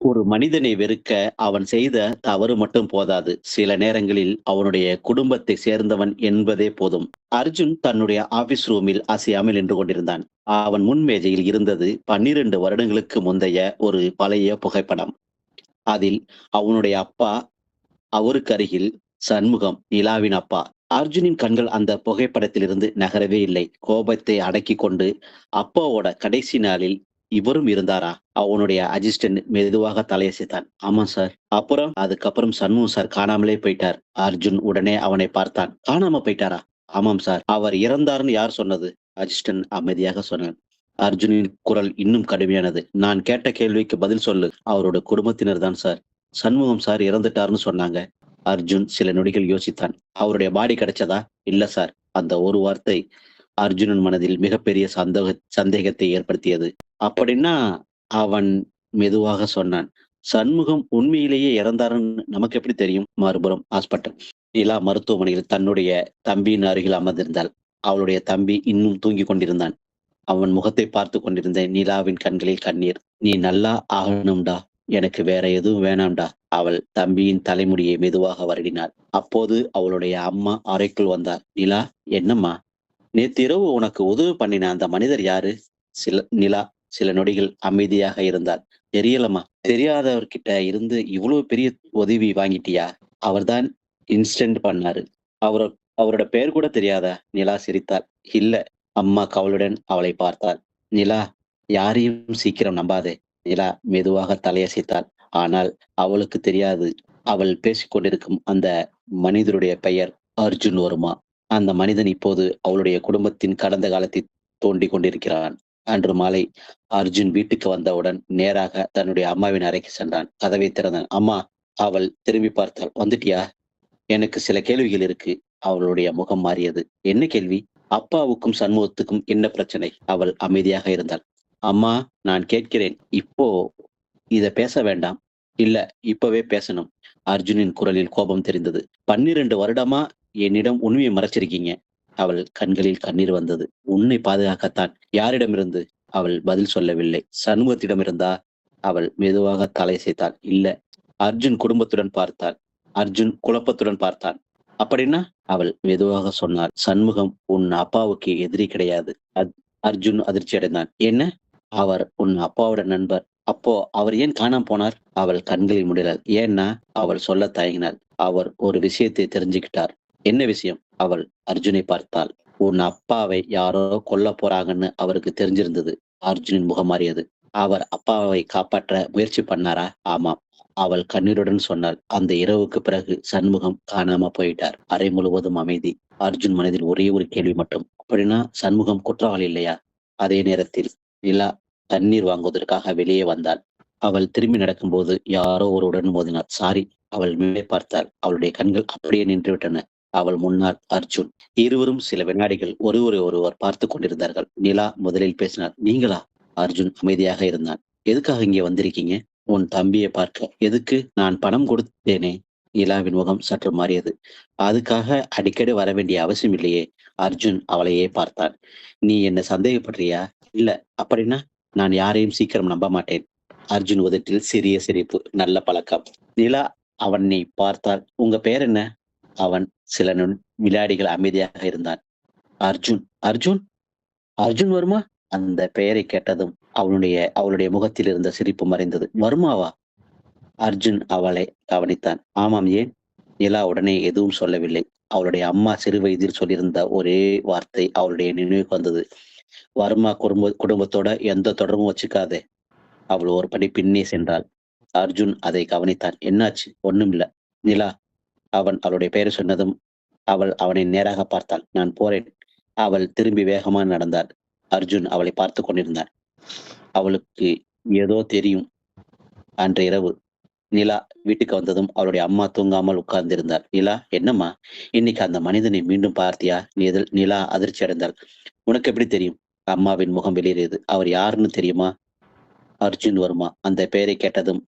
ஒரு மனிதனை வெறுக்க அவன் செய்த தவறு மட்டும் போதாது. சில நேரங்களில் அவனுடைய குடும்பத்தை சேர்ந்தவன் என்பதே போதும். அர்ஜுன் தன்னுடைய ஆபீஸ் ரூமில் அசையாமல் நின்று கொண்டிருந்தான். அவன் முன் மேஜையில் இருந்தது 12 வருடங்களுக்கு முந்தைய ஒரு பழைய புகைப்படம். அதில் அவனுடைய அப்பா, அவருக்கு அருகில் சண்முகம், நிலாவின் அப்பா. அர்ஜுனின் கண்கள் அந்த புகைப்படத்திலிருந்து நகரவே இல்லை. கோபத்தை அடக்கிக் கொண்டு, அப்பாவோட கடைசி நாளில் இவரும் இருந்தாரா? அவனுடைய அசிஸ்டன்ட் மெதுவாக தலையசைத்தான். ஆமா சார். அதுக்கப்புறம் சண்முகம் சார் காணாமலே போயிட்டார். அர்ஜுன் உடனே அவனை பார்த்தான். காணாம போயிட்டாரா? ஆமாம் சார். அவர் இறந்தார்னு யார் சொன்னது? அசிஸ்டன்ட் அமைதியாக சொன்னான். அர்ஜுனின் குரல் இன்னும் கடுமையானது. நான் கேட்ட கேள்விக்கு பதில் சொல்லு. அவரோட குடும்பத்தினர் தான் சார். சண்முகம் சார் இறந்துட்டாருன்னு சொன்னாங்க. அர்ஜுன் சில நொடிகள் யோசித்தான். அவருடைய பாடி கிடைச்சதா? இல்ல சார். அந்த ஒரு வார்த்தை அர்ஜுனன் மனதில் மிகப்பெரிய சந்தேகத்தை ஏற்படுத்தியது. அப்படின்னா அவன் மெதுவாக சொன்னான். சண்முகம் உண்மையிலேயே இறந்தாருன்னு நமக்கு எப்படி தெரியும்? மறுபுறம் ஹாஸ்பிட்டல். நிலா மருத்துவமனையில் தன்னுடைய தம்பியின் அருகில் அமர்ந்திருந்தாள். அவளுடைய தம்பி இன்னும் தூங்கிக் கொண்டிருந்தான். அவன் முகத்தை பார்த்து கொண்டிருந்த நிலாவின் கண்களில் கண்ணீர். நீ நல்லா ஆகணும்டா. எனக்கு வேற எதுவும் வேணாம்டா. அவள் தம்பியின் தலைமுடியை மெதுவாக வருடினாள். அப்போது அவளுடைய அம்மா அறைக்குள் வந்தார். நிலா, என்னம்மா? நேத்திரவு உனக்கு உதவி பண்ணின அந்த மனிதர் யாரு? நிலா சில நொடிகள் அமைதியாக இருந்தார். தெரியலம்மா. தெரியாதவர்கிட்ட இருந்து இவ்வளவு பெரிய உதவி வாங்கிட்டியா? அவர்தான் இன்ஸ்டன்ட் பண்ணாரு. அவரோட பெயர் கூட தெரியாதா? நிலா சிரித்தாள். இல்ல. அம்மா கவலுடன் அவளை பார்த்தாள். நிலா, யாரையும் சீக்கிரம் நம்பாதே. நிலா மெதுவாக தலையசைத்தாள். ஆனால் அவளுக்கு தெரியாது, அவள் பேசிக்கொண்டிருக்கும் அந்த மனிதருடைய பெயர் அர்ஜுன் வர்மா. அந்த மனிதன் இப்போது அவளுடைய குடும்பத்தின் கடந்த காலத்தை தோண்டி கொண்டிருக்கிறான். அன்று மாலை அர்ஜுன் வீட்டுக்கு வந்தவுடன் நேராக தன்னுடைய அம்மாவின் அறைக்கு சென்றான். கதவை திறந்தான். அம்மா. அவள் திரும்பி பார்த்தாள். வந்துட்டியா? எனக்கு சில கேள்விகள் இருக்கு. அவளுடைய முகம் மாறியது. என்ன கேள்வி? அப்பாவுக்கும் சண்முகத்துக்கும் என்ன பிரச்சனை? அவள் அமைதியாக இருந்தாள். அம்மா, நான் கேட்கிறேன். இப்போ இத பேச வேண்டாம். இல்ல, இப்பவே பேசணும். அர்ஜுனின் குரலில் கோபம் தெரிந்தது. 12 வருடமா என்னிடம் உண்மையை மறைச்சிருக்கீங்க. அவள் கண்களில் கண்ணீர் வந்தது. உன்னை பாதுகாக்கத்தான். யாரிடமிருந்து? அவள் பதில் சொல்லவில்லை. சண்முகத்திடமிருந்தா? அவள் மெதுவாக தலையசைத்தாள். இல்ல. அர்ஜுன் குடும்பத்துடன் பார்த்தாள். அர்ஜுன் குழப்பத்துடன் பார்த்தான். அப்படின்னா? அவள் மெதுவாக சொன்னாள். சண்முகம் உன் அப்பாவுக்கு எதிரி கிடையாது. அர்ஜுன் அதிர்ச்சி அடைந்தான். என்ன? அவர் உன் அப்பாவோட நண்பர். அப்போ அவர் ஏன் காணாம போனார்? அவள் கண்களில் முடியலாள். ஏன்னா? அவள் சொல்ல தயங்கினாள். அவர் ஒரு விஷயத்தை தெரிஞ்சுக்கிட்டார். என்ன விஷயம்? அவள் அர்ஜுனை பார்த்தாள். உன் அப்பாவை யாரோ கொல்ல போறாங்கன்னு அவருக்கு தெரிஞ்சிருந்தது. அர்ஜுனின் முகம் மாறியது. அவர் அப்பாவை காப்பாற்ற முயற்சி பண்ணாரா? ஆமாம். அவள் கண்ணீருடன் சொன்னாள். அந்த இரவுக்கு பிறகு சண்முகம் காணாம போயிட்டார். அறை முழுவதும் அமைதி. அர்ஜுன் மனதில் ஒரே ஒரு கேள்வி மட்டும். அப்படின்னா சண்முகம் குற்றவாளி இல்லையா? அதே நேரத்தில் நிலா தண்ணீர் வாங்குவதற்காக வெளியே வந்தாள். அவள் திரும்பி நடக்கும்போது யாரோ ஒருவருடன் மோதினாள். சாரி. அவள் மேலே பார்த்தாள். அவளுடைய கண்கள் அப்படியே நின்று விட்டன. அவள் முன்னால் அர்ஜுன். இருவரும் சில வினாடிகள் ஒருவர் பார்த்து கொண்டிருந்தார்கள். நிலா முதலில் பேசினாள். நீங்களா? அர்ஜுன் அமைதியாக இருந்தான். எதுக்காக இங்கே வந்திருக்கீங்க? உன் தம்பியை பார்க்க. எதுக்கு? நான் பணம் கொடுத்தேனே. நிலாவின் முகம் சற்று மாறியது. அதுக்காக அடிக்கடி வர வேண்டிய அவசியம் இல்லையே. அர்ஜுன் அவளையே பார்த்தான். நீ என்ன சந்தேகப்படுறியா? இல்ல. அப்படின்னா? நான் யாரையும் சீக்கிரம் நம்ப மாட்டேன். அர்ஜுன் உதட்டில் சிறிய சிரிப்பு. நல்ல பழக்கம். நிலா அவனை பார்த்தாள். உங்க பெயர் என்ன? அவன் சில வினாடிகள் அமைதியாக இருந்தான். அர்ஜுன். அர்ஜுன்? அர்ஜுன் வர்மா? அந்த பெயரை கேட்டதும் அவளுடைய முகத்தில் இருந்த சிரிப்பு மறைந்தது. வர்மாவா? அர்ஜுன் அவளை கவனித்தான். ஆமாம். ஏன்? நிலா உடனே எதுவும் சொல்லவில்லை. அவளுடைய அம்மா சிறு வயதில் சொல்லியிருந்த ஒரே வார்த்தை அவளுடைய நினைவுக்கு வந்தது. வர்மா குடும்பத்தோட எந்த தொடர்பும் வச்சுக்காதே. அவள் ஒரு படி பின்னே சென்றாள். அர்ஜுன் அதை கவனித்தான். என்னாச்சு? ஒண்ணுமில்ல. நிலா. அவளுடைய பெயரை சொன்னதும் அவள் அவனை நேராக பார்த்தாள். நான் போறேன். அவள் திரும்பி வேகமா நடந்தாள். அர்ஜுன் அவளை பார்த்து கொண்டிருந்தான். அவளுக்கு ஏதோ தெரியும். அன்று இரவு நிலா வீட்டுக்கு வந்ததும் அவளுடைய அம்மா தூங்காமல் உட்கார்ந்திருந்தாள். நிலா, என்னம்மா? இன்னைக்கு அந்த மனிதனை மீண்டும் பார்த்தியா? நிலா அதிர்ச்சி அடைந்தாள். உனக்கு எப்படி தெரியும்? அம்மாவின் முகம் வெளியேறியது. அவர் யாருன்னு தெரியுமா? அர்ஜுன் வர்மா. அந்த பெயரை கேட்டதும்